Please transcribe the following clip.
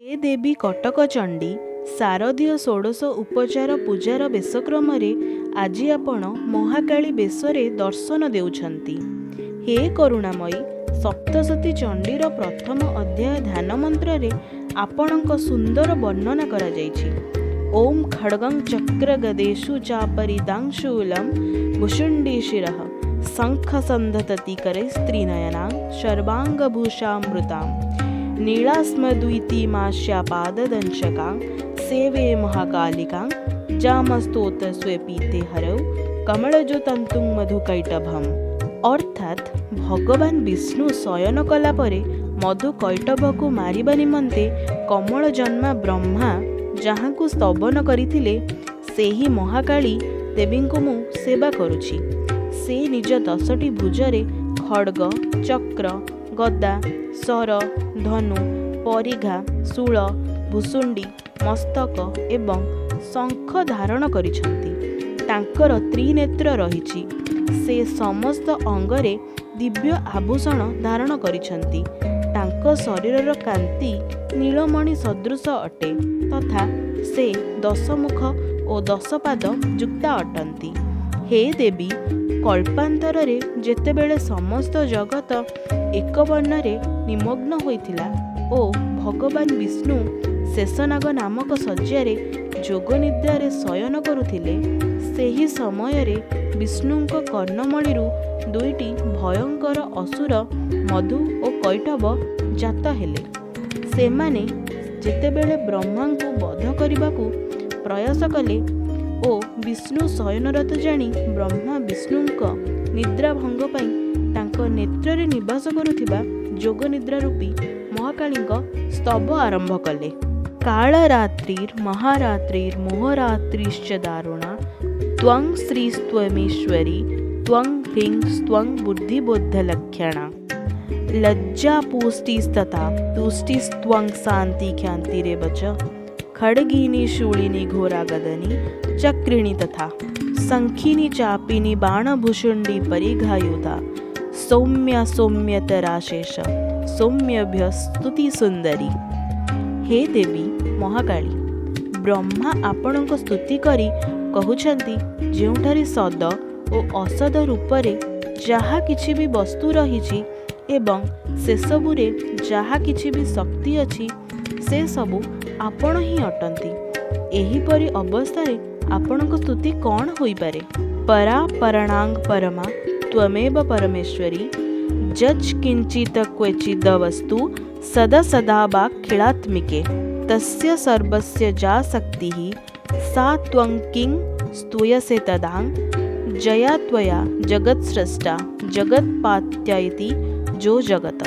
हे देवी कटक चंडी शारदीय षोडश उपचार पूजार बेशक्रम आज आपण महाकाली बेशरे दर्शन देउछंती। हे करुणामयी सप्तशती चंडीर प्रथम अध्याय ध्यान मंत्र रे आपणक सुंदर वर्णना करा जायछि। ओम खड्गं चक्र गदेषु चापरिदांशूलं भुषुंडी शिरः शंख संधतति करे स्त्रीनयनां सर्वांगभूषामृतां नीलास्मद्वितीमास्यापाददंशकां सेवे महाकालिकां जामस्तोत स्वेपीते हरौ कमलजोतंतुं मधुकैटभम्। अर्थात भगवान विष्णु शयन कला परे मधुकैटभ को मारिबा निमंते कमल जन्मा ब्रह्मा जहाँ को स्तवन करथिले सेही महाकाली देवी को मु सेवा करुछि। से निज 10टी भुजरे खड्ग चक्र गदा सर धनु परिघा शूल भुसुंडी मस्तक एवं शंख धारण करिछंती। तांकर त्रिनेत्र रहिछि। से समस्त अंगरे दिव्य आभूषण धारण करिछंती। तांक शरीरर कांति नीलमणि सदृश अटे तथा से 10 मुख और 10 पाद युक्ता अटंती। हे देवी कल्पांतरे जेतेबेले समस्त जगत एक वर्णरे निमग्न होइथिला ओ भगवान विष्णु शेषनाग नामक शय्यारे जोग निद्रारे शयन करुथिले सेही समयरे विष्णुंक कर्णमणिरु 2टी भयंकर असुर मधु और कैटभ जात हेले। सेमाने जेतेबेले ब्रह्मा को वध करबाकू प्रयास कले ओ विष्णु शयनरत जानी ब्रह्मा विष्णुंक निद्रा भंग पाई तांको नेत्ररे निवास करुथिबा जोग निद्रा रूपी महाकालींक स्तव आरंभ कले। कालरात्रिर महारात्रिर मोहरात्रिश्च दारुणा त्वं श्रीस्त्वमेश्वरी त्वं ह्रीं स्त्वं बुद्धिबोधलक्षणा लज्जा पुष्टिस्तथा तुष्टिस्त्वं शांति ख्यातिरेव च खड्गिनी शूलिनी घोरागदनी चक्रिणी तथा शंखिनी चापिनी बाणभूषुंडी परिघायुधा सौम्या सौम्यतराशेष सौम्यभ्य स्तुति सुंदरी। हे देवी महाकाली ब्रह्मा आपणक स्तुति करी कहउछंती जेउठारे सद और असद रूपरे जहा किछि भी वस्तु रहिछि एवं से सबुरे जहा किछि भी शक्ति अछि से सबु आपण ही अटंती। एहीपरि अवस्थारे आपणक स्तुति कौन होई पारे। परा परणांग परमा त्वमेव परमेश्वरी जच किंचित क्वचिद वस्तु सदा सदा वा खिलात्मिके तस्य सर्वस्य जा शक्तिः सा त्वं किं स्तूयसे तदां जया त्वया जगत्स्रष्टा जगत्पात्या इति जो जगत।